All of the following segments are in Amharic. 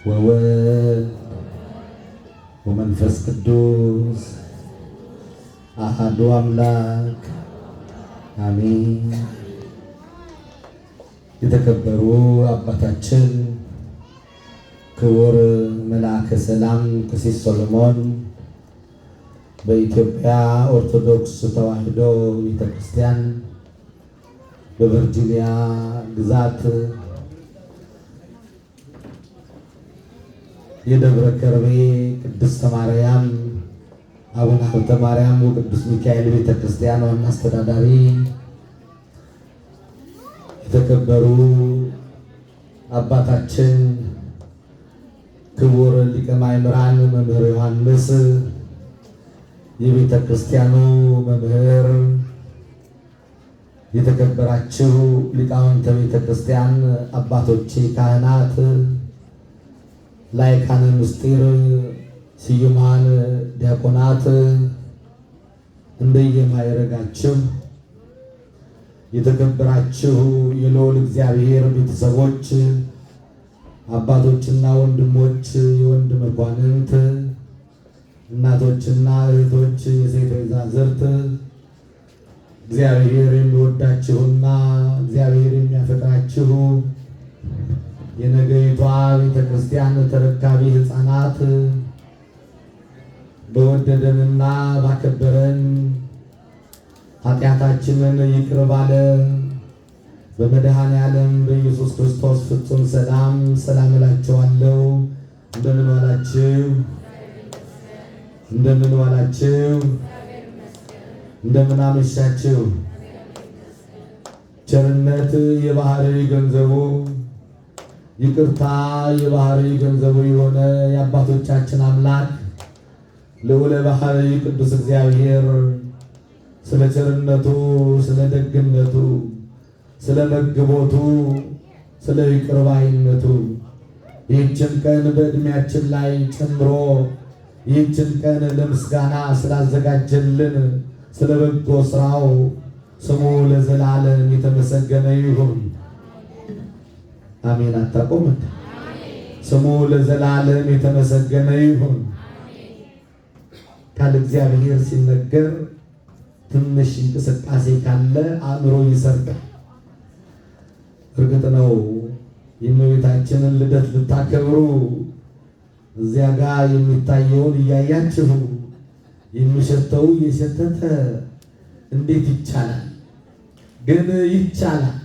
ወወልድ ወመንፈስ ቅዱስ አሐዱ አምላክ አሜን። የተከበሩ አባታችን ክቡር መልአከ ሰላም ቀሲስ ሰሎሞን በኢትዮጵያ ኦርቶዶክስ ተዋሕዶ ቤተክርስቲያን በቨርጂኒያ ግዛት የደብረ ከርቤ ቅድስት ማርያም አቡነ ሀብተ ማርያም ወቅዱስ ሚካኤል ቤተክርስቲያን ዋና አስተዳዳሪ፣ የተከበሩ አባታችን ክቡር ሊቀ ማእምራን መምህር ዮሐንስ የቤተክርስቲያኑ መምህር፣ የተከበራችሁ ሊቃውንተ ቤተክርስቲያን አባቶቼ ካህናት፣ ላይካነ ምስጢር ስዩማን ዲያቆናት፣ እንደየማይረጋችሁ የተከበራችሁ የልዑል እግዚአብሔር ቤተሰቦች አባቶችና ወንድሞች፣ የወንድ መኳንንት፣ እናቶችና እህቶች፣ የሴት ወይዛዝርት እግዚአብሔር የሚወዳችሁና እግዚአብሔር የሚያፈቅራችሁ የነገይቷ ቤተክርስቲያን ተረካቢ ሕፃናት በወደደንና ባከበረን ኃጢአታችንን ይቅር ባለ በመድኃኔ ዓለም በኢየሱስ ክርስቶስ ፍጹም ሰላም ሰላም እላችኋለሁ። እንደምን ዋላችሁ? እንደምን ዋላችሁ? እንደምን አመሻችሁ? ቸርነት የባህሪ ገንዘቡ፣ ይቅርታ የባህሪ ገንዘቡ የሆነ የአባቶቻችን አምላክ ልዑለ ባህሪ ቅዱስ እግዚአብሔር ስለ ቸርነቱ፣ ስለ ደግነቱ፣ ስለ መግቦቱ፣ ስለ ይቅር ባይነቱ ይህችን ቀን በዕድሜያችን ላይ ጨምሮ ይህችን ቀን ለምስጋና ስላዘጋጀልን ስለ በጎ ስራው ስሙ ለዘላለም የተመሰገነ ይሁን። አሜን። አታቆም። ስሙ ለዘላለም የተመሰገነ ይሁን። ቃል እግዚአብሔር ሲነገር ትንሽ እንቅስቃሴ ካለ አእምሮ ይሰርቃል። እርግጥ ነው የእመቤታችንን ልደት ልታከብሩ እዚያ ጋር የሚታየውን እያያችሁ የሚሸተው እየሸተተ እንዴት ይቻላል? ግን ይቻላል።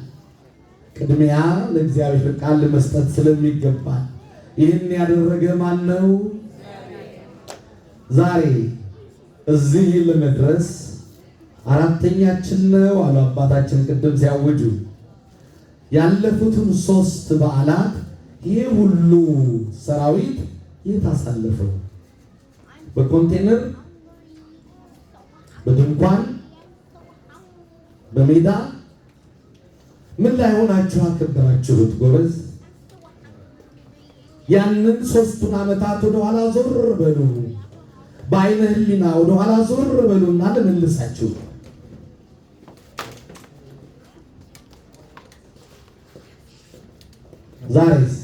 ቅድሚያ ለእግዚአብሔር ቃል መስጠት ስለሚገባ ይህን ያደረገ ማን ነው? ዛሬ እዚህ ለመድረስ አራተኛችን ነው አሉ አባታችን ቅድም ሲያውጁ። ያለፉትን 3 በዓላት ይህ ሁሉ ሰራዊት የታሳለፈው በኮንቴነር፣ በድንኳን፣ በሜዳ ምን ላይ ሆናችሁ አከበራችሁት? ጎበዝ። ያንን 3ቱን ዓመታት ወደ ኋላ ዞር በሉ፣ በአይነ ህሊና ወደ ኋላ ዞር በሉና ልመልሳችሁ። ዛሬስ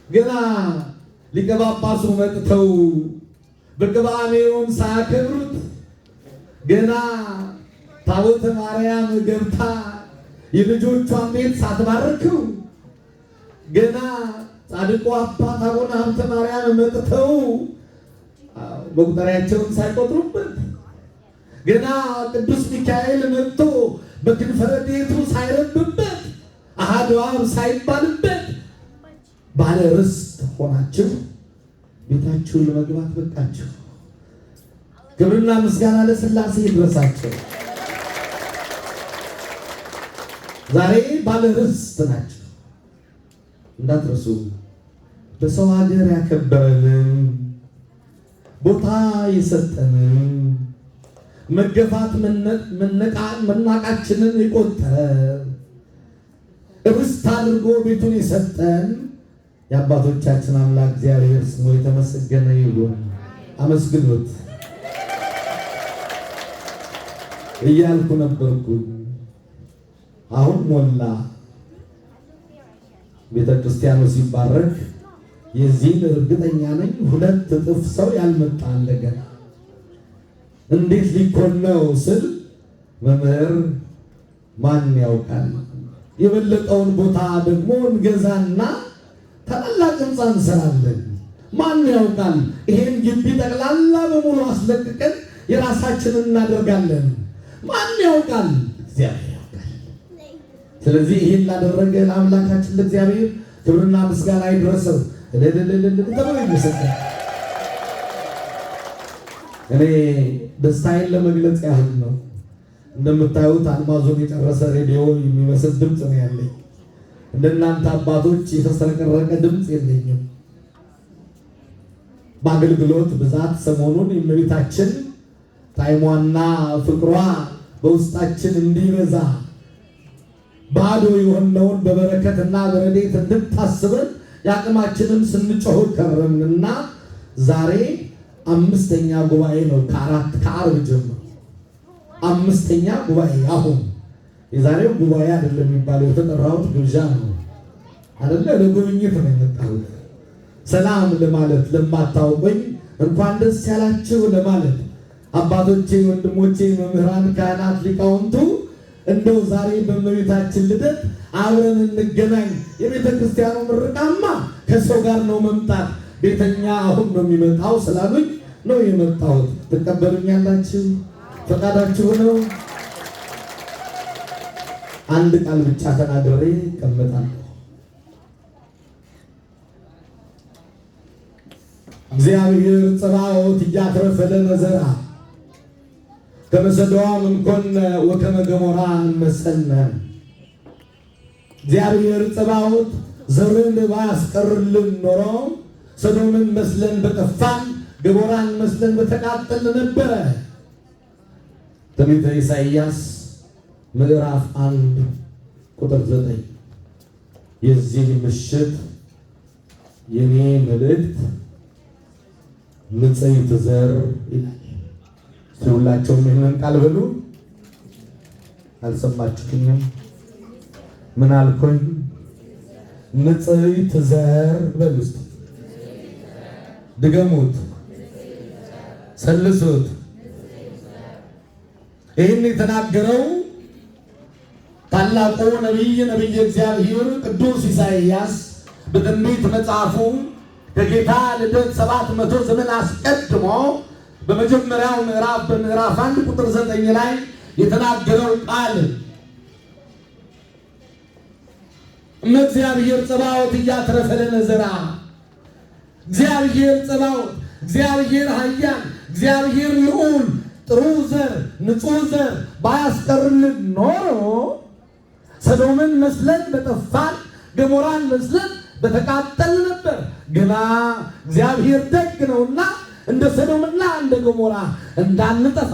ገና ሊቀ ጳጳሱ መጥተው በቅባሜውን ሳያከብሩት ገና ታቦተ ማርያም ገብታ የልጆቿን ቤት ሳትባርከው ገና ጻድቁ አባት አቡነ ሀብተ ማርያም መጥተው መቁጠሪያቸውን ሳይቆጥሩበት ገና ቅዱስ ሚካኤል መጥቶ በክንፈ ረድኤቱ ሳይረብበት አሐዱ አብ ሳይባልበት ባለ ርስት ሆናችሁ ቤታችሁን ለመግባት በቃችሁ። ክብርና ምስጋና ለሥላሴ ይድረሳቸው። ዛሬ ባለ ርስት ናቸው። እንዳትረሱ። በሰው ሀገር ያከበረንን ቦታ የሰጠንን መገፋት መናቃችንን የቆጠረ ርስት አድርጎ ቤቱን የሰጠን የአባቶቻችን አምላክ እግዚአብሔር ስሙ የተመሰገነ ይሁን። አመስግኑት እያልኩ ነበርኩ። አሁን ሞላ። ቤተክርስቲያኑ ሲባረክ የዚህን እርግጠኛ ነኝ 2 እጥፍ ሰው ያልመጣ እንደገና እንዴት ሊኮን ነው ስል መምህር ማን ያውቃል የበለጠውን ቦታ ደግሞ እንገዛና ታላቅ ህንፃ እንሰራለን። ማን ያውቃል ይሄን ግቢ ጠቅላላ በሙሉ አስለቅቀን የራሳችንን እናደርጋለን። ማን ያውቃል? እግዚአብሔር ያውቃል። ስለዚህ ይሄን ላደረገ ለአምላካችን ለእግዚአብሔር ክብርና ምስጋና ይድረሰው። እኔ ደስታዬን ለመግለጽ ያህል ነው። እንደምታዩት አልማዞን የጨረሰ ሬዲዮ የሚመስል ድምፅ ነው ያለኝ። እንደናንተ አባቶች የተሰረቀረቀ ድምፅ የለኝም። በአገልግሎት ብዛት ሰሞኑን የእመቤታችን ጣዕሟና ፍቅሯ በውስጣችን እንዲበዛ ባዶ የሆነውን በበረከትና በረድኤት እንድታስበን የአቅማችንን ስንጮህ ከረምንና ዛሬ 5ኛ ጉባኤ ነው። ከዓርብ ጀምሮ 5ኛ ጉባኤ። አሁን የዛሬው ጉባኤ አይደለም የሚባለው፣ የተጠራሁት ግብዣ ነው አይደለ? ለጉብኝት ነው የመጣሁት። ሰላም ለማለት ለማታውቁኝ እንኳን ደስ ያላችሁ ለማለት አባቶቼ፣ ወንድሞቼ፣ መምህራን፣ ካህናት፣ ሊቃውንቱ እንደው ዛሬ በእመቤታችን ልደት አብረን እንገናኝ። የቤተ ክርስቲያኑ ምርቃማ ከሰው ጋር ነው መምጣት፣ ቤተኛ አሁን ነው የሚመጣው ስላሉኝ ነው የመጣሁት። ትቀበሉኛላችሁ? ፈቃዳችሁ ነው? አንድ ቃል ብቻ ተናግሬ እቀመጣለሁ። እግዚአብሔር ጽባኦት እያትረፈ ለነ ዘርአ ከመ ሰዶም እምኮነ ወከመ ገሞራ እንመሰልነ። እግዚአብሔር ጽባኦት ዘርን ባያስቀርልን ኖሮ ሰዶምን መስለን በጠፋን፣ ገሞራን መስለን በተቃጠልን ነበረ። ትንቢተ ኢሳይያስ ምዕራፍ 1 ቁጥር 9 የዚህ ምሽት የኔ መልእክት ንጽሕት ዘር ይላል። ሁላቸውም ይህንን ቃል በሉ። አልሰማችሁኝም? ምን አልኩኝ? ንጽሕት ዘር በሉ። ድገሙት፣ ሰልሱት። ይህን የተናገረው ታላቁ ነቢይ እግዚአብሔር ቅዱስ ኢሳይያስ በትንቢት መጽሐፉ ከጌታ ልደት 700 ዘመን አስቀድሞ በመጀመሪያው ምዕራፍ በምዕራፍ 1 ቁጥር 9 ላይ የተናገረው ቃል እግዚአብሔር ጽባኦት እያትረፈ ለነ ዘርአ። እግዚአብሔር ጽባኦት፣ እግዚአብሔር ኃያል፣ እግዚአብሔር ልዑል ጥሩ ዘር ንጹሕ ዘር ባያስቀርልን ኖሮ ሰዶምን መስለን በጠፋን፣ ገሞራን መስለን በተቃጠል ነበር። ግና እግዚአብሔር ደግ ነውና እንደ ሰዶምና እንደ ገሞራ እንዳንጠፋ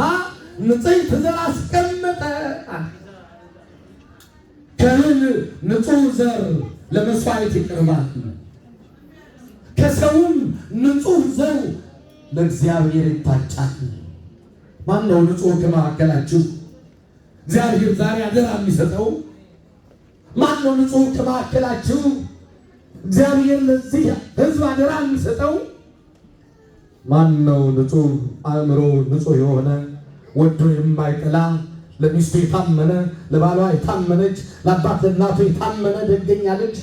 ንጽሕት ዘር አስቀመጠ። ከምን ንጹሕ ዘር ለመስዋዕት ይቀርባል፣ ከሰውም ንጹሕ ዘር ለእግዚአብሔር ይታጫል። ማን ነው ንጹሕ ከመካከላችሁ? እግዚአብሔር ዛሬ አደራ የሚሰጠው ማን ነው? ንጹሕ ከመካከላችሁ እግዚአብሔር ለዚህ ሕዝብ አደራ የሚሰጠው ማን ነው? ንጹሕ አእምሮ ንጹሕ የሆነ ወዶ የማይጠላ ለሚስቱ የታመነ ለባሏ የታመነች ለአባት ለእናቱ የታመነ ደገኛ ልጅ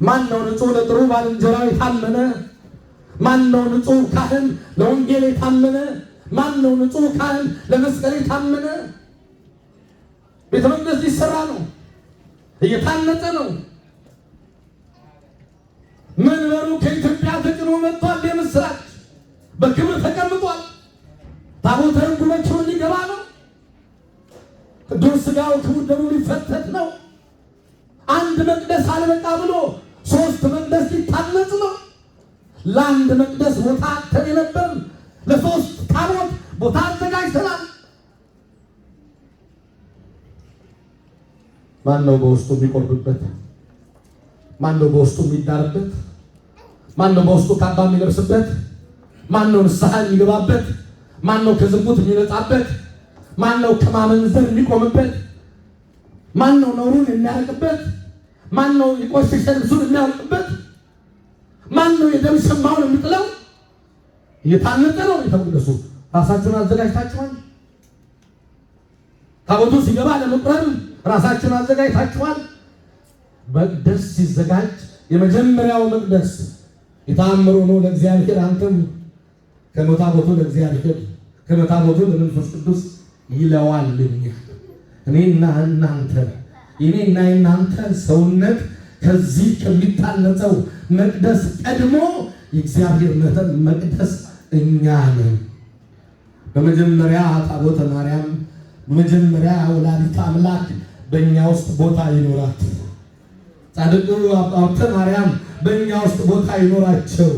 ማን ነው? ንጹሕ ለጥሩ ባልንጀራው የታመነ ማን ነው? ንጹሕ ካህን ለወንጌል የታመነ ማን ነው? ንጹሕ ካህን ለመስቀል የታመነ። ቤተ መቅደስ ሊሰራ ነው፣ እየታነጸ ነው። መንበሩ ከኢትዮጵያ ተጭኖ መጥቷል። የምስራች በክብር ተቀምጧል። ታቦተ ሕጉ መቼው ሊገባ ነው። ቅዱስ ሥጋው ክቡር ደሙ ሊፈተት ነው። አንድ መቅደስ አልበቃ ብሎ 3 መቅደስ ሊታነጽ ነው። ለአንድ መቅደስ ቦታ አጥተን የነበር ለ3 ታቦት ቦታ አዘጋጅተናል። ማን ነው በውስጡ የሚቆርብበት? ማን ነው በውስጡ የሚዳርበት? ማን ነው በውስጡ ካባ የሚለብስበት? ማን ነው ንስሐ የሚገባበት? ማን ነው ከዝሙት የሚነጻበት? ማን ነው ከማመንዘር የሚቆምበት? ማን ነው ነውሩን የሚያርቅበት? ማን ነው የቆሸሸ ልብሱን የሚያወልቅበት? ማን ነው የደም ሸማውን የሚጥለው? እየታነጠ ነው ቤተ መቅደሱ። ራሳችሁን አዘጋጅታችኋል? ታቦቱ ሲገባ ለመቁረብ ራሳችሁን አዘጋጅታችኋል? መቅደስ ሲዘጋጅ የመጀመሪያው መቅደስ የታምሮ ነው ለእግዚአብሔር። አንተም ከመታቦቱ ለእግዚአብሔር ከመታቦቱ ለመንፈስ ቅዱስ ይለዋልኛል። እኔና እናንተ የኔና የናንተ ሰውነት ከዚህ ከሚታነጸው መቅደስ ቀድሞ የእግዚአብሔር መቅደስ እኛ ነን። በመጀመሪያ ታቦተ ማርያም በመጀመሪያ ወላዲተ አምላክ በእኛ ውስጥ ቦታ ይኖራት። ጻድቁ ሀብተ ማርያም በእኛ ውስጥ ቦታ ይኖራቸው።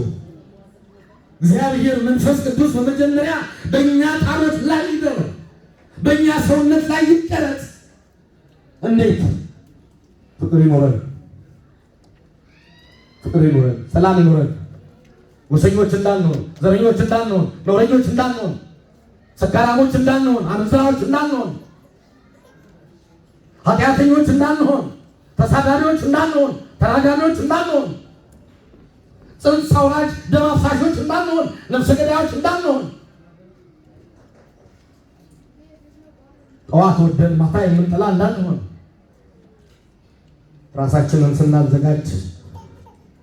እግዚአብሔር መንፈስ ቅዱስ በመጀመሪያ በእኛ ታቦት ላይ ይደር፣ በእኛ ሰውነት ላይ ይቀረጽ። እንዴት ፍቅር ይኖረን፣ ፍቅር ይኖረን፣ ሰላም ይኖረን። ወሰኞች እንዳንሆን፣ ዘረኞች እንዳንሆን፣ ነውረኞች እንዳንሆን፣ ሰካራሞች እንዳንሆን፣ አመንዝራዎች እንዳንሆን፣ ኃጢአተኞች እንዳንሆን፣ ተሳዳሪዎች እንዳንሆን፣ ተራጋሚዎች እንዳንሆን፣ ጽንስ አውራጅ ደም አፍሳሾች እንዳንሆን፣ ነፍሰ ገዳዮች እንዳንሆን፣ ጠዋት ወደን ማታ የምንጠላ እንዳንሆን ራሳችንን ስናዘጋጅ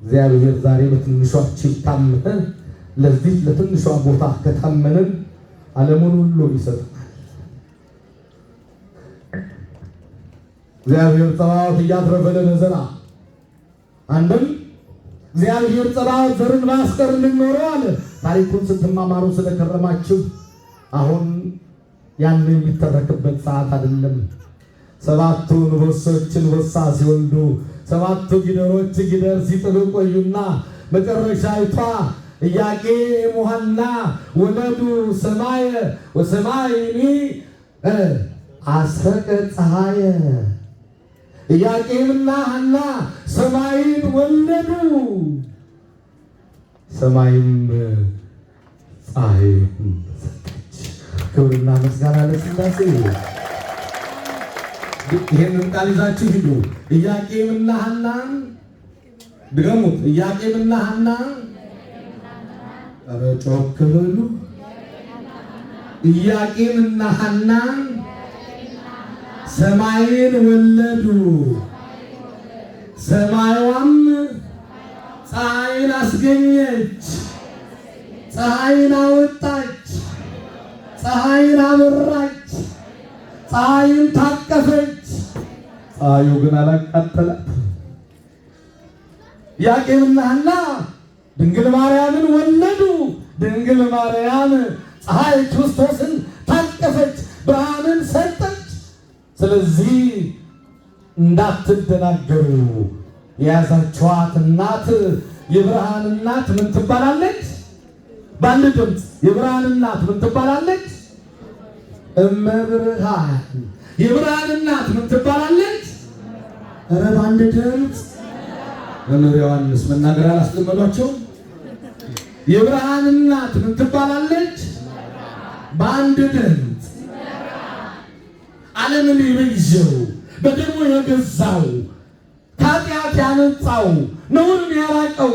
እግዚአብሔር ዛሬ በትንሿችን ታመን ለዚህ ለትንሿ ቦታ ከታመንን ዓለሙን ሁሉ ይሰጣል። እግዚአብሔር ጸባዖት እያትረፈ ለዘራ አንድም እግዚአብሔር ጸባዖት ዘርን ባያስቀርልን ኖሮ አለ። ታሪኩን ስትማማሩ ስለከረማችሁ አሁን ያን የሚተረክበት ሰዓት አይደለም። ሰባቱ ንቦሶች አንበሳ ሲወልዱ ሰባቱ ጊደሮች ጊደር ሲጥሉ ቆዩና መጨረሻይቷ ኢያቄም ወሐና ወለዱ ሰማየ ወሰማይኒ አስረቀ ፀሐየ። ኢያቄምና ሐና ሰማይን ወለዱ፣ ሰማይም ፀሐይን ሰጠች። ክብርና ምስጋና ለሥላሴ። ይሄንን ቃል ይዛችሁ ሂዱ። ኢያቄምና ሐና ድገሙት። ኢያቄምና ሐና ኧረ ጮክ በሉ። ኢያቄምና ሐና ሰማይን ወለዱ፣ ሰማይዋም ፀሐይን አስገኘች፣ ፀሐይን አወጣች፣ ፀሐይን አበራች፣ ፀሐይን ታቀፈች። ፀሐዩ ግን አላቃጠላት። ኢያቄምና ሐና ድንግል ማርያምን ወለዱ። ድንግል ማርያም ፀሐይ ክርስቶስን ታቀፈች፣ ብርሃንን ሰጠች። ስለዚህ እንዳትደናገሩ የያዛችኋት እናት የብርሃን እናት ምን ትባላለች? በአንድ ድምፅ የብርሃን እናት ምን ትባላለች? እመብርሃን። የብርሃን እናት ምን ትባላለች? ኧረ በአንድ ድምፅ መምህር ዮሐንስ መናገር አላስለመዷቸው? የብርሃን እናት ምን ትባላለች? በአንድ ድምፅ ዓለምን የበየው በደሙ የገዛው ከኃጢአት ያነጻው ነውርን ያራቀው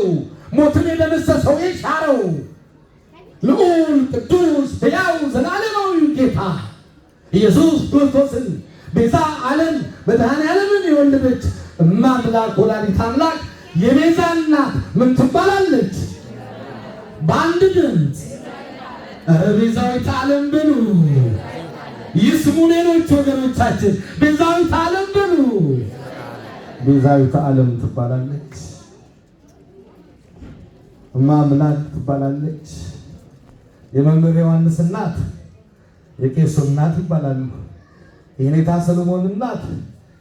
ሞትን የደመሰሰው የሻረው ልዑል ቅዱስ ሕያው ዘላለማዊ ጌታ ኢየሱስ ክርስቶስን ቤዛ ዓለም መድኃኔ ዓለምን የወለደች እማምላክ ወላዲተ አምላክ የቤዛ እናት ምን ትባላለች? በአንድ ድምፅ ኧረ ቤዛዊተ ዓለም በሉ። ይስሙ ሌሎች ወገኖቻችን፣ ቤዛዊተ ዓለም በሉ። ቤዛዊተ ዓለም ትባላለች፣ እማምላክ ትባላለች። የመምህር ዮሐንስ እናት የቄሱ እናት ይባላሉ። የኔታ ሰሎሞን እናት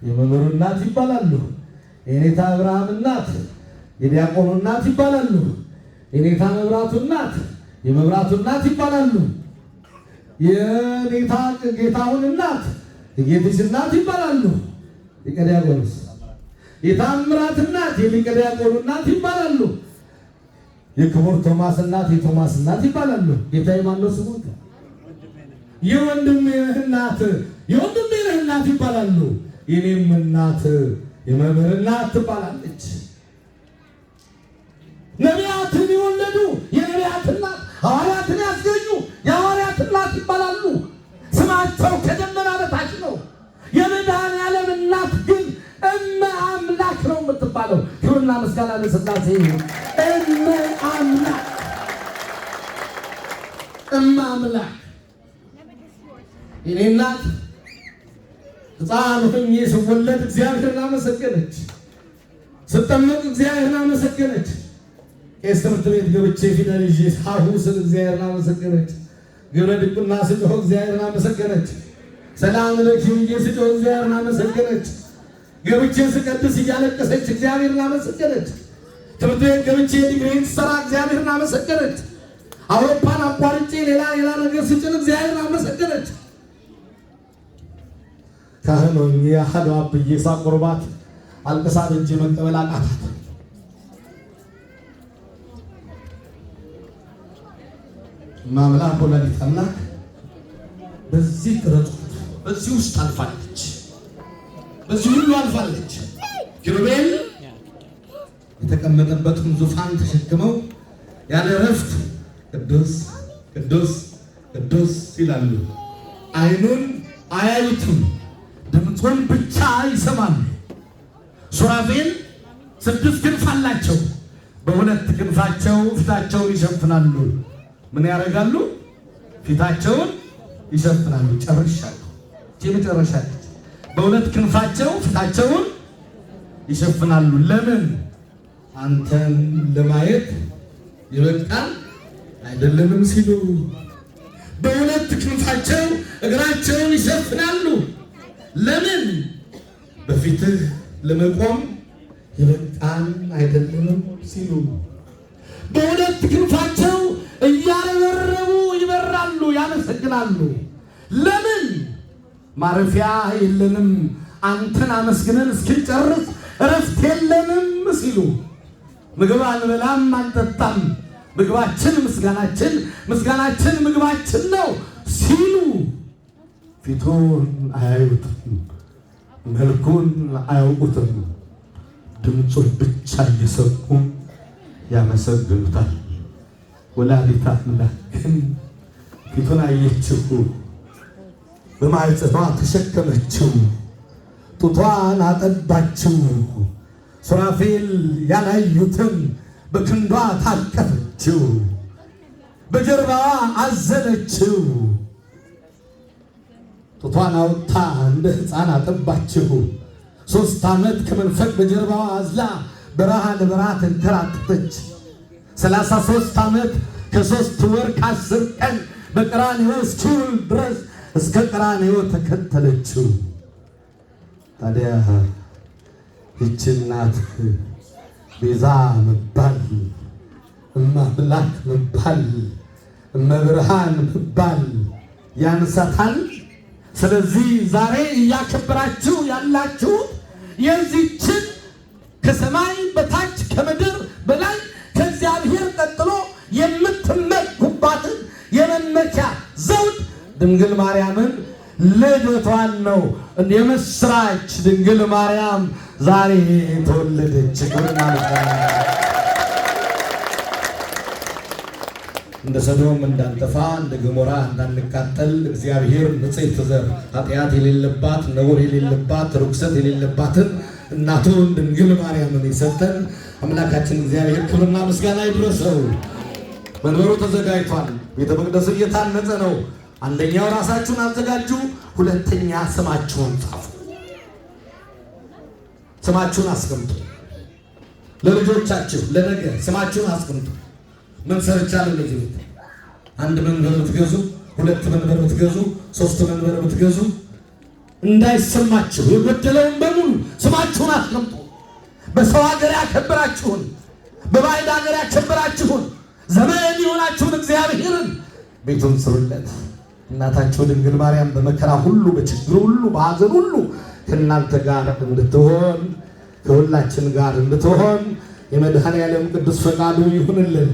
የመምህሩ እናት ይባላሉ። የኔታ አብርሃም እናት የዲያቆኑ እናት ይባላሉ። የኔታ መብራቱ እናት የመብራቱ እናት ይባላሉ። የኔታ ጌታሁን እናት የጌትሽ እናት ይባላሉ። ሊቀ ዲያቆኑስ የታምራት እናት የሊቀ ዲያቆኑ እናት ይባላሉ። የክቡር ቶማስ እናት የቶማስ እናት ይባላሉ። ጌታ የማነው ስሙ? የወንድሜ እናት የወንድሜ እናት ይባላሉ። የኔም እናት የመምህር እናት ትባላለች። ነቢያትን የወለዱ የነቢያት እናት፣ ሐዋርያትን ያስገኙ የሐዋርያት እናት ይባላሉ። ስማቸው ከደመና በታች ነው። የመድኃኔዓለም እናት ግን እመ አምላክ ነው የምትባለው። ክብርና ምስጋና ለሥላሴ ይሁን። እመ አምላክ እመ አምላክ የኔ እናት ሕፃን ሆኜ ስወለድ እግዚአብሔርን አመሰገነች። ስጠመቅ እግዚአብሔርን አመሰገነች። ቄስ ትምህርት ቤት ገብቼ ፊደል ይዤ ሀሁ ስል እግዚአብሔርን አመሰገነች። ግብረ ድቁና ስጮህ እግዚአብሔርን አመሰገነች። ሰላም ለኪ ብዬ ስጮህ እግዚአብሔርን አመሰገነች። ገብቼ ስቀድስ እያለቀሰች እግዚአብሔርን አመሰገነች። ትምህርት ቤት ገብቼ ዲግሪን ስሰራ እግዚአብሔርን አመሰገነች። አውሮፓን አቋርጬ ሌላ ነገር ስጭን እግዚአብሔርን አመሰገነች። ካህን ሆኜ አሐዱ አብ ብዬ ሳቆርባት አልቅሳ እንጂ መቀበል አቃታት። ማምላክ ወላዲተ አምላክ በዚህ ጥረት በዚህ ውስጥ አልፋለች። በዚህ ሁሉ አልፋለች። ኪሩቤል የተቀመጠበትን ዙፋን ተሸክመው ያለ እረፍት ቅዱስ ቅዱስ ቅዱስ ይላሉ። ዓይኑን አያዩትም፣ ድምፁን ብቻ ይሰማሉ። ሱራፌል 6 ክንፍ አላቸው። በ2 ክንፋቸው ፊታቸውን ይሸፍናሉ። ምን ያደርጋሉ? ፊታቸውን ይሸፍናሉ። ጨርሻለሁ። መጨረሻ ነች። በ2 ክንፋቸው ፊታቸውን ይሸፍናሉ። ለምን? አንተን ለማየት ይበቃል አይደለንም ሲሉ በ2 ክንፋቸው እግራቸውን ይሸፍናሉ። ለምን? በፊትህ ለመቆም ይበቃል አይደለንም ሲሉ በ2 ክንፋቸው እያረበረቡ ይበራሉ፣ ያመሰግናሉ። ለምን? ማረፊያ የለንም አንተን አመስግነን እስክንጨርስ እረፍት የለንም ሲሉ ምግብ አንበላም አንጠጣም፣ ምግባችን ምስጋናችን፣ ምስጋናችን ምግባችን ነው ሲሉ ፊቱን አያዩትም፣ መልኩን አያውቁትም። ድምፁን ብቻ እየሰሙ ያመሰግኑታል። ወላዲተ አምላክ ግን ፊቱን አየችው፣ በማኅፀኗ ተሸከመችው፣ ጡቷን አጠባችው። ሱራፌል ያላዩትን በክንዷ ታቀፈችው፣ በጀርባዋ አዘለችው። ጡቷን አውጥታ እንደ ሕፃን አጠባችው። 3 ዓመት ከመንፈቅ በጀርባዋ አዝላ በረሃ ለበረሃ ተንከራተተች። 33 ዓመት ከ3 ወር ከ10 ቀን በቀራንዮ እስኪውል ድረስ እስከ ቀራንዮ ተከተለችው። ታዲያ ይህች እናት ቤዛ መባል፣ እማምላክ መባል፣ እመብርሃን መባል ያንሳታል። ስለዚህ ዛሬ እያከበራችሁ ያላችሁ የዚችን ከሰማይ በታች ከምድር በላይ ከእግዚአብሔር ቀጥሎ የምትመኩባትን የመመኪያ ዘውድ ድንግል ማርያምን ልደቷን ነው። የምስራች ድንግል ማርያም ዛሬ ተወለደች። ክብርና ምስጋና እንደ ሰዶም እንዳንጠፋ እንደ ገሞራ እንዳንቃጠል እግዚአብሔር ንጽሕት ዘር ኃጢአት የሌለባት ነውር የሌለባት ርኩሰት የሌለባትን እናቱን ድንግል ማርያምን የሰጠን አምላካችን እግዚአብሔር ክብርና ምስጋና ይድረሰው። መንበሩ ተዘጋጅቷል። ቤተ መቅደሱ እየታነጸ ነው። አንደኛው ራሳችሁን አዘጋጁ፣ ሁለተኛ ስማችሁን ጻፉ። ስማችሁን አስቀምጡ። ለልጆቻችሁ ለነገ ስማችሁን አስቀምጡ። ምን ሰርቻለሁ? ለዚህ ቤት 1 መንበር ብትገዙ፣ 2 መንበር ብትገዙ፣ 3 መንበር ብትገዙ እንዳይሰማችሁ የጎደለውን በሙሉ ስማችሁን አስቀምጡ። በሰው ሀገር ያከበራችሁን፣ በባዕድ ሀገር ያከበራችሁን፣ ዘመን የሆናችሁን እግዚአብሔርን ቤቱን ስሩለት። እናታችሁ ድንግል ማርያም በመከራ ሁሉ፣ በችግር ሁሉ፣ በሐዘን ሁሉ ከእናንተ ጋር እንድትሆን ከሁላችን ጋር እንድትሆን የመድኃኔዓለም ቅዱስ ፈቃዱ ይሁንልን።